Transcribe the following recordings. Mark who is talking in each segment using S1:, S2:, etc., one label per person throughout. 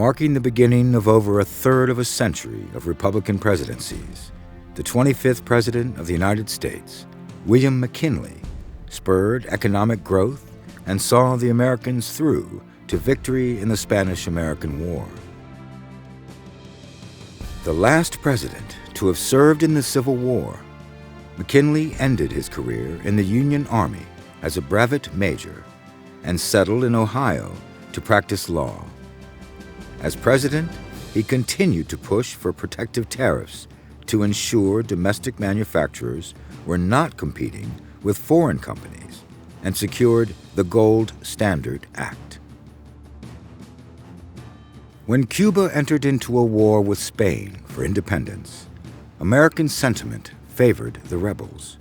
S1: Marking the beginning of over a third of a century of Republican presidencies, the 25th President of the United States, William McKinley, spurred economic growth and saw the Americans through to victory in the Spanish-American War. The last president to have served in the Civil War, McKinley ended his career in the Union Army as a brevet major and settled in Ohio to practice law. As president, he continued to push for protective tariffs to ensure domestic manufacturers were not competing with foreign companies and secured the Gold Standard Act. When Cuba entered into a war with Spain for independence, American sentiment favored the rebels.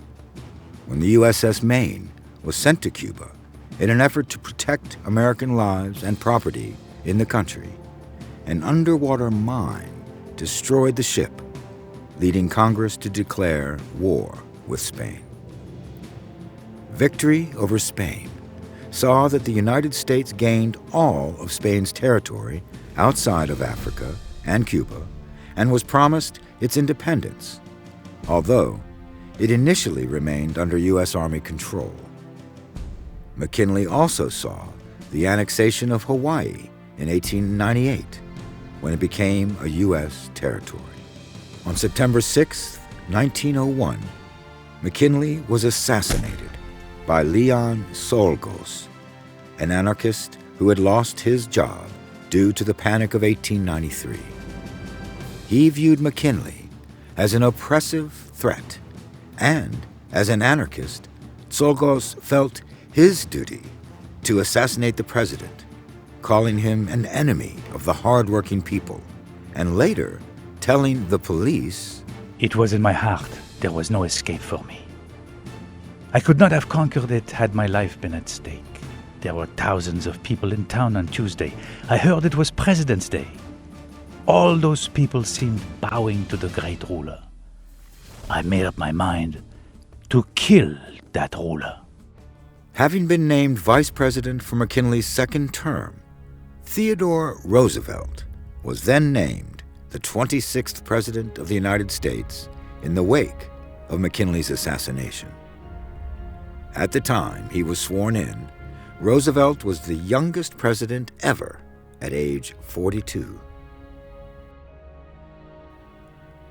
S1: When the USS Maine was sent to Cuba in an effort to protect American lives and property in the country, an underwater mine destroyed the ship, leading Congress to declare war with Spain. Victory over Spain saw that the United States gained all of Spain's territory outside of Africa and Cuba and was promised its independence, although it initially remained under U.S. Army control. McKinley also saw the annexation of Hawaii in 1898, when it became a U.S. territory. On September 6, 1901, McKinley was assassinated by Leon Czolgosz, an anarchist who had lost his job due to the Panic of 1893. He viewed McKinley as an oppressive threat, and as an anarchist, Czolgosz felt his duty to assassinate the president, calling him an enemy of the hard-working people, and later telling the police,
S2: "It was in my heart. There was no escape for me. I could not have conquered it had my life been at stake. There were thousands of people in town on Tuesday. I heard it was President's Day. All those people seemed bowing to the great ruler. I made up my mind to kill that ruler."
S1: Having been named vice president for McKinley's second term, Theodore Roosevelt was then named the 26th President of the United States in the wake of McKinley's assassination. At the time he was sworn in, Roosevelt was the youngest president ever at age 42.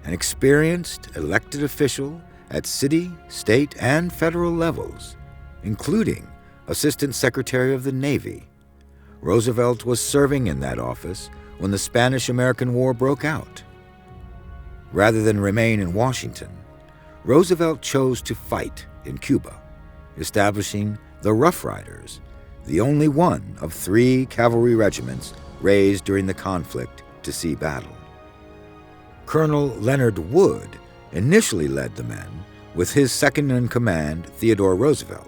S1: An experienced elected official at city, state, and federal levels, including Assistant Secretary of the Navy, Roosevelt was serving in that office when the Spanish-American War broke out. Rather than remain in Washington, Roosevelt chose to fight in Cuba, establishing the Rough Riders, the only one of 3 cavalry regiments raised during the conflict to see battle. Colonel Leonard Wood initially led the men with his second-in-command, Theodore Roosevelt.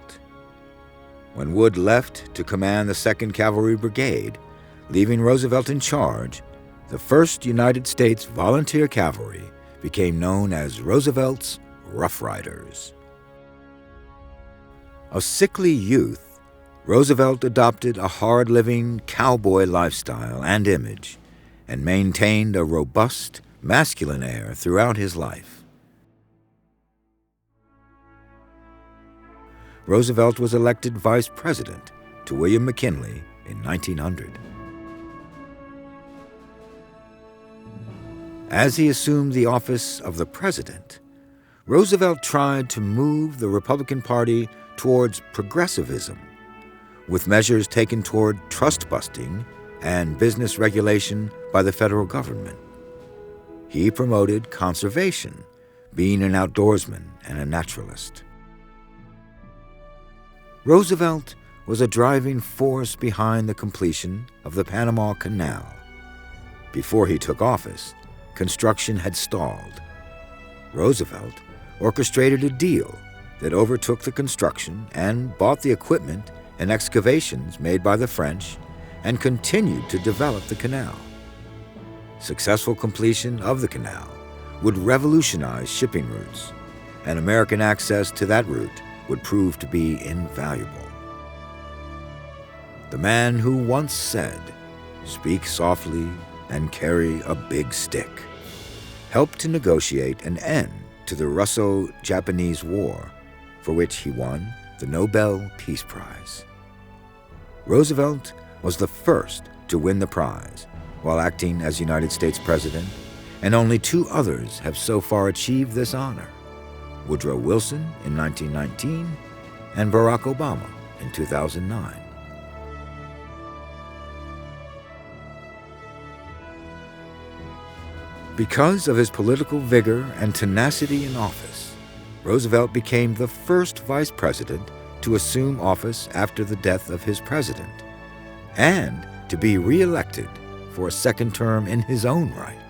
S1: When Wood left to command the 2nd Cavalry Brigade, leaving Roosevelt in charge, the 1st United States Volunteer Cavalry became known as Roosevelt's Rough Riders. A sickly youth, Roosevelt adopted a hard-living cowboy lifestyle and image and maintained a robust, masculine air throughout his life. Roosevelt was elected vice president to William McKinley in 1900. As he assumed the office of the president, Roosevelt tried to move the Republican Party towards progressivism, with measures taken toward trust-busting and business regulation by the federal government. He promoted conservation, being an outdoorsman and a naturalist. Roosevelt was a driving force behind the completion of the Panama Canal. Before he took office, construction had stalled. Roosevelt orchestrated a deal that overtook the construction and bought the equipment and excavations made by the French and continued to develop the canal. Successful completion of the canal would revolutionize shipping routes, and American access to that route would prove to be invaluable. The man who once said, "Speak softly and carry a big stick, helped to negotiate an end to the Russo-Japanese War, for which he won the Nobel Peace Prize. Roosevelt was the first to win the prize while acting as United States President, and only 2 others have so far achieved this honor: Woodrow Wilson in 1919 and Barack Obama in 2009. Because of his political vigor and tenacity in office, Roosevelt became the first vice president to assume office after the death of his president, and to be re-elected for a second term in his own right.